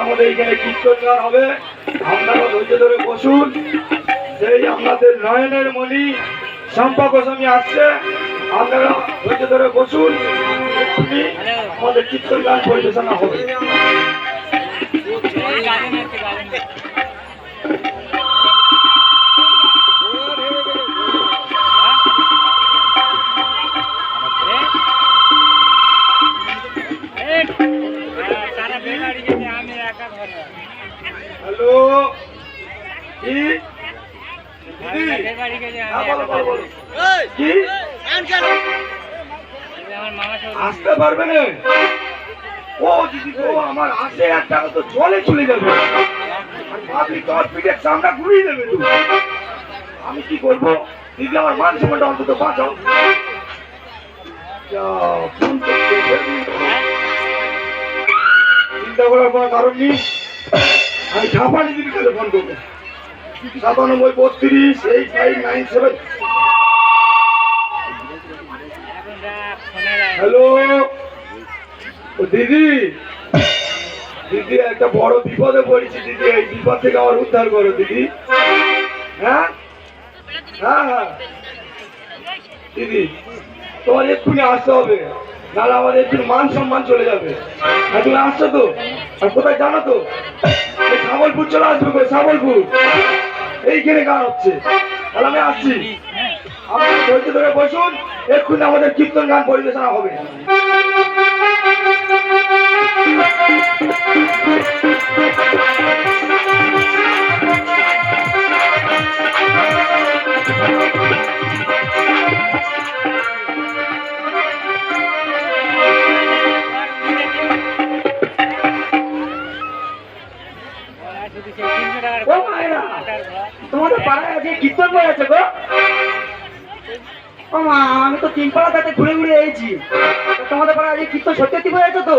আমাদের এখানে কীর্তন গান হবে, আপনারা ধৈর্য ধরে বসুন। সেই আপনাদের নয়নের মণি শম্পা গোস্বামী আসছে, আপনারা ধৈর্য ধরে বসুন। এক্ষুনি আমাদের কীর্তন গান পরিবেশনা হবে। হ্যালো, কি আসতে পারবে না? ও দিদি তো আমার আসে একটা তো জলে চলে যাবে, ভাবি তোর পিঠের সামনে ঘুরিয়ে দেবে। তুমি আমি কি করবো দিদি? আমার মান সম্মানটা অন্তত বাঁচাও। চিন্তা করার কোনো কারণ নেই, আমি ঝাপানি দিদির কাছে ফোন করবো। 97328597। হ্যালো দিদি, দিদি একটা বড় বিপদে পড়েছি দিদি, এই বিপদ থেকে আমার উদ্ধার করো দিদি। হ্যাঁ হ্যাঁ হ্যাঁ দিদি, তোমার এক্ষুনি আসতে হবে, নাহলে আমাদের একটু মান সম্মান চলে যাবে। আর তুমি আসছো তো? আর কোথায় জানো তো? সাবলপুর চলে আসবে। করে সাবলপুর এইখানে গান হচ্ছে, তাহলে আমি আসছি। আপনারা ধৈর্য ধরে বসুন, এক্ষুনি আমাদের কীর্তন গান পরিবেশনা হবে। তোমাদের পাড়ায় আজকে কীর্তন হয়েছে গো? ও মা, আমি তো 3 পাড়া তাতে ঘুরে ঘুরে এসেছি। তোমাদের পাড়ায় আজকে কীর্তন সত্যি হয়েছে তো?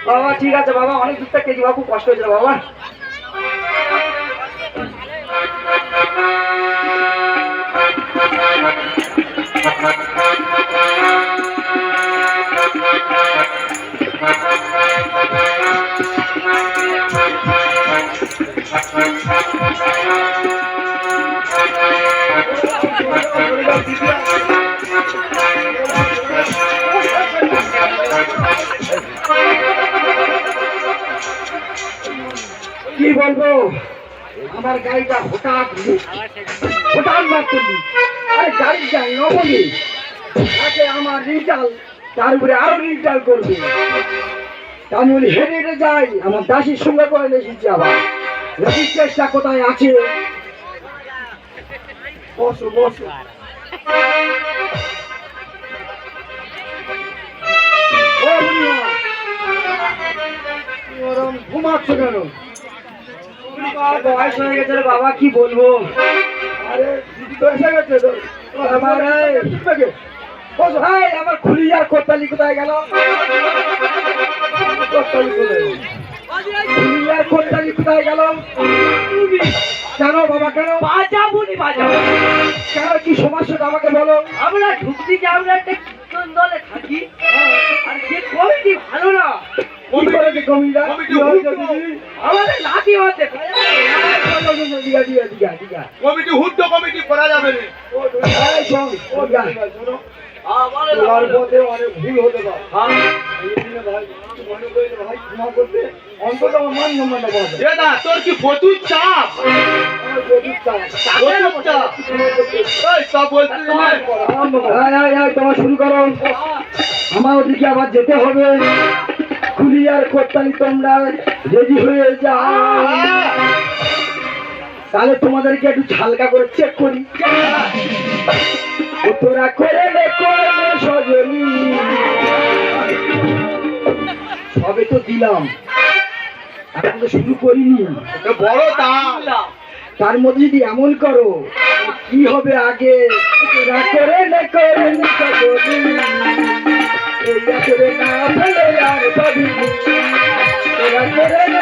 বাবা ঠিক আছে বাবা, অনেক দূর থেকে বাবা, খুব কষ্ট হয়েছিল বাবা। কি বলবো, আমার গাড়িটা হঠাৎ মারতে, আরে গাড়ি যাই নবলি আগে আমার রিটাল, তার উপরে আরো রিটাল করবে। আমি বলি হেঁটে হেঁটে যাই, আমার দাসির সঙ্গে করে এসেছি। আবার রবির চেষ্টা কোথায় আছে? বসো বসো। ঘুমাচ্ছ কেন? বয়স হয়ে গেছে বাবা, কি বলবো। আরে দিদি তো এসে গেছে তো। আমার খুলি আর কোতালি কোথায় গেল? কোতালি কোথায় গেল? কেন বাবা, কেন বাজাবুনি বাজাবো? কেন কি সমস্যাটা আমাকে বলো। আমরা ঢুকছি যে আমরা একটা কীর্তন দলে থাকি, আর যে কমিটি ভালো না। আমাদের লাঠি হচ্ছে কমিটি, হুদ্দ কমিটি করা যাবে না। অনেক ভুল হতে পারে ভাই, ক্ষমা করতে অন্তত আমার মান সম্মানটা পাবে। তোর কি প্রচুর চাপ? তোমার শুরু করো, আমার ওদিকে আবার যেতে হবে। কুলিয়ার কোতালি তোমরা রেডি হয়ে যাও, তাহলে তোমাদেরকে একটু হালকা করে চেক করি। তোরা করে সজনী সবে তো দিলাম, এখন তো শুরু করিনি। বড় তার মধ্যে যদি এমন করো কি হবে আগে? তোরা করে না ফেলে আর পাবি, তোরা করে না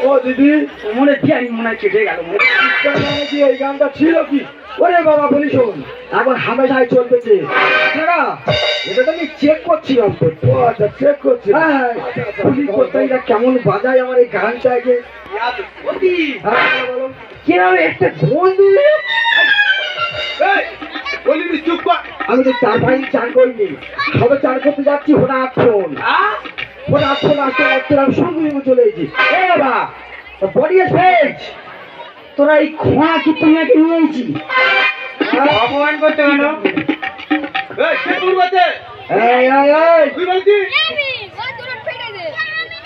ও দিদি, মনে দিয়ে আমি মনে হয় কেটে গেল কি এই গানটা ছিল কি? ওরে বাবা বলি শোন এখন হামেশাই চলতেছে না এটা তো আমি চেক করছিলাম তো ও আচ্ছা, চেক করছি। হ্যাঁ পুলি করতেইরা কেমন বাজায় আমার এই গানটাকে কিরম একটা গন্ধ বলিনি চুপ কর। আমি তো চার ভাই চান করিনি সবে চান করতে যাচ্ছি হঠাৎ ফোন আসতে আমি শুরু চলে এসেছি এ বাবা বডি ফেজ তোরা এই খোঁড়া কি তুমি নাকি নিয়েছি অপমান করতে কেন?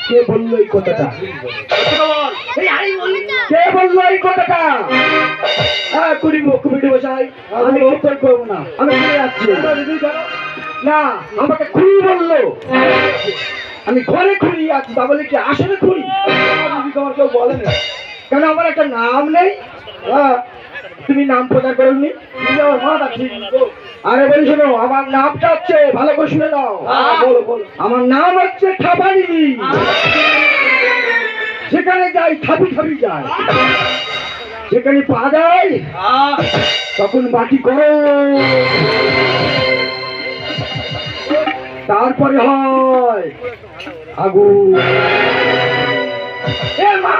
কে বললো এই কথাটা কে বললো এই কথাটা হ্যাঁ কমিটি বসাই আমি উত্তর করবো না আমি ফিরে যাচ্ছি না আমাকে খুঁড়ি বললো আমি ঘরে খুঁড়ি আছি তা বলে কি আসলে খুঁড়ি তোমার কেউ বলে না কেন আমার একটা নাম নেই হ্যাঁ তুমি নাম প্রচার করোনি আমার মাথা ঠিক তো। আরে বলি শোনো আমার নামটা হচ্ছে ভালো করে শুনে নাও বলো বলো। আমার নাম হচ্ছে ঠাপানি যেখানে যাই ঠাপি যাই যেখানে পা যায় তখন বাকি করো তারপরে হয় আগুন এ মা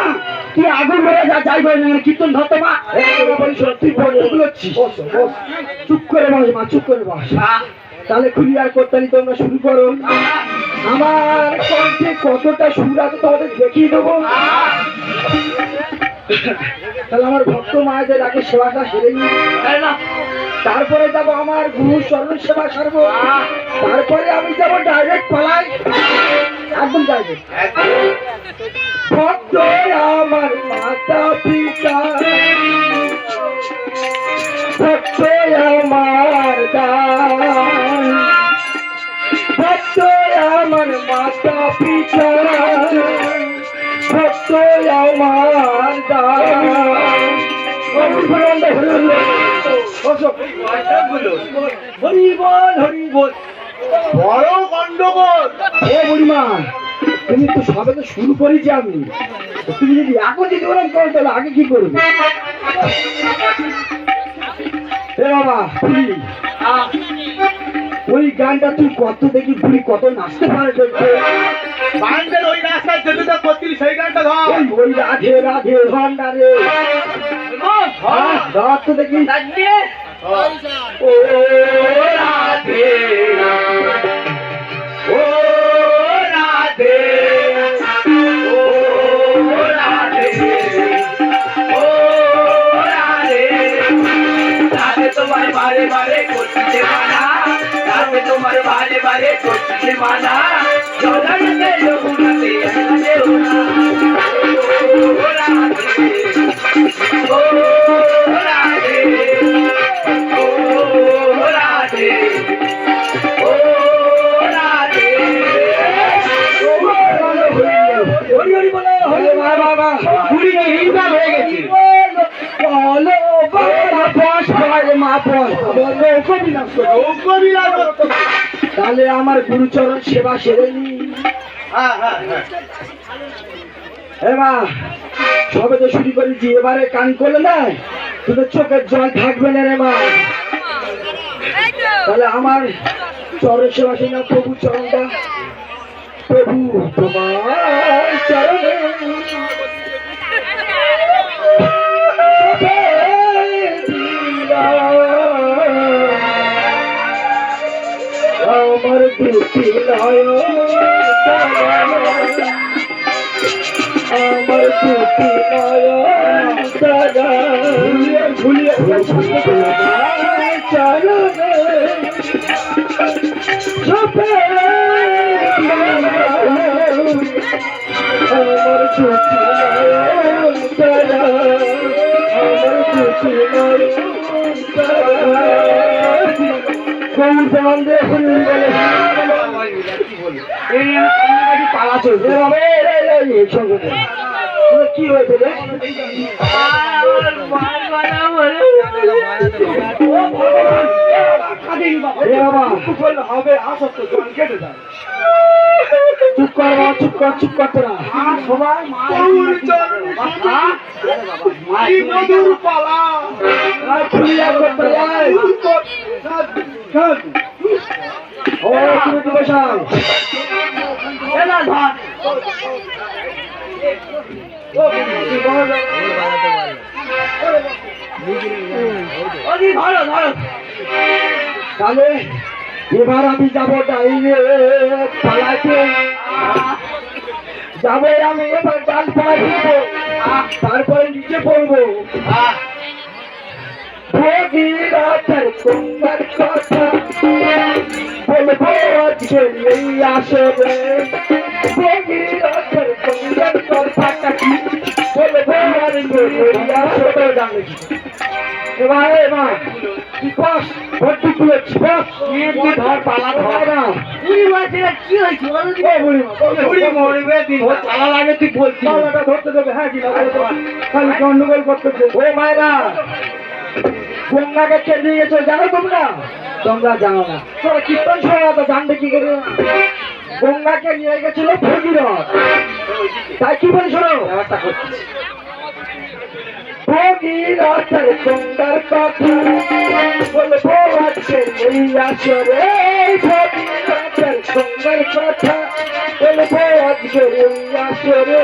তুই আগুন হয়ে যাই বলে না কীর্তন ধরতো মা বলি সত্যি বলছিস চুপ করে বস মা চুপ করে বস তাহলে ক্লিয়ার করতে তোমরা শুরু করো আমার কণ্ঠে কতটা সুর আছে তোমাদের দেখিয়ে দেবো তাহলে আমার ভক্ত মায়েদের আগে সেবাটা সেরে নিই তারপরে যাবো আমার গুরু চরণ সেবা সারবো তারপরে আমি যাবো ডাইরেক্ট পালাই একদম ডাইরেক্ট ভক্ত আমার মাতা পিতা ভক্ত আমার দান ভক্ত আমার মাতা পিতা ভক্ত আমার দান হরি বল বড় গন্ডগোল। ও বুড়িমা তুমি তো সবে তো শুরু করেছি আমি তুমি যদি এখন যদি ওরকম করো তাহলে আগে কি করবে এ বাবা বুড়ি ওই গানটা তুই কত দেখি বুড়ি কত নাচতে পারে বান্ধের ওই রাস্তায় যেতে তো করছিলি সেই গানটা ধর। ওই রাধে রাধে ভান্ডারে ধর তো দেখি ও রাধে ও রাধে ও রাধে ও রাধে রাধে তোমার বারে বারে করতে মানা রাধে তোমার বারে বারে করতে মানা জলাতে লোকুনাতে রাধে ও রাধে ও রাধে ও রাধে ও রাধে হরি হরি বলো হরি বাবা বুড়ি এইবার হয়ে গেছে বলো বাবা বস ভাই মা বস তাহলে আমার গুরুচরণ সেবা সেরে নি এবার সবে তো শুরু করেছি এবারে কান করলে না তোদের চোখের জল থাকবে না রে মা তাহলে আমার চরণ সেবা সেরে নাও প্রভু চরণটা প্রভু তোমার চরণে আমার দুটি নয়ন আমার দুটি নয়ন ভুলিয়ে চরণে আমার দুটি নয়ন তারা আমার দুটি নয়ন পালা চলছে কি হয়েছে রে হবে আসত কেটে যায় চুপ কর বাবা, চুপ কর, চুপ কর তোরা। সবাই মা গৌর চরণে কি মধুর পালা। ক্লিয়ার করতে যায়। ও তুমি তো বসাও। এলা ধর। ওদি ধরো ধরো। তাহলে এবার আমি যাবো ডাইরেক্ট পালাতে। যাবো আমি এবার ডাল পালা দিবো, তারপরে নিচে পড়বো। ভগীরথের সুন্দর কথা বলবো আজকে এই আসরে। ভগীরথের সুন্দর কথাটা কি বলবো আজকে এই আসরে। জানলে কি এবার এবার কি কস ভর্তি তুলেছি বস ধর পালা ধর না। বুড়ি বলছে কি হয়েছে বলো কি? বুড়ি মরবে দিন পালা লাগে তুই বলছিস পালাটা ধরতে দেবে। হ্যাঁ কি খালি গন্ডগোল করতেছে। ও মায়েরা গঙ্গাকে কে নিয়ে গেছো জানো তোমরা? তোমরা জানো না, তোরা কীর্তন শোনা তো জানবে কি করে? গঙ্গাকে নিয়ে গেছিল ভগীরথ। তাই কি বলি শোনো, ব্যাপারটা করতেছি। ভগীরথের গঙ্গার কথা বলবো আজকে এই আসরে। ভগীরথের গঙ্গার কথা বলবো আজকে এই আসরে।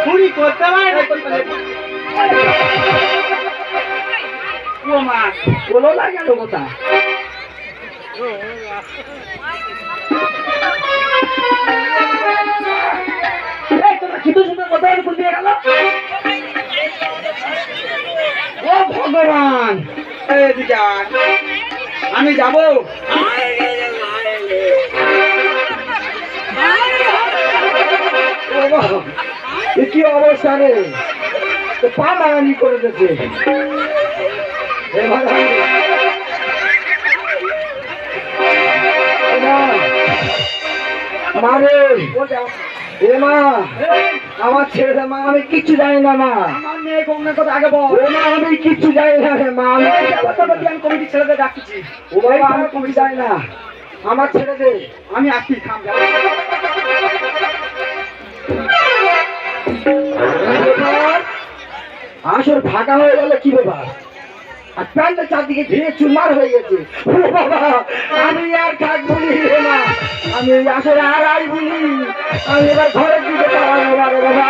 চুরি করতে পারে না বলো না কেন কথা? তোমরা কি তো সুন্দর কথা বলতে গেল? ও ভগবান, আমি যাবো। কি অবস্থা রে, পা মারানি করে দিচ্ছে। মারে এ মা, আমার ছেড়ে দে মা, আমি কিচ্ছু জানি না মা। আমার মেয়ে গঙ্গার কথা আগে বল। মা আমি কিচ্ছু জানি না রে মা, আমি কমিটি ছেড়ে দে ডাকছি। ও ভাই আমি কমিটি জানি না, আমার ছেড়ে দে। আমি আসছি, থাম। আসর ফাঁকা হয়ে গেল কি ব্যাপার? আর প্যান্টের চারদিকে ভেঙে চুরমার হয়ে গেছে। ও বাবা, আমি আর থাকবো না, আমি আসলে আর আসবো। আমি এবার ঘরের দিকে পালাবো বাবা।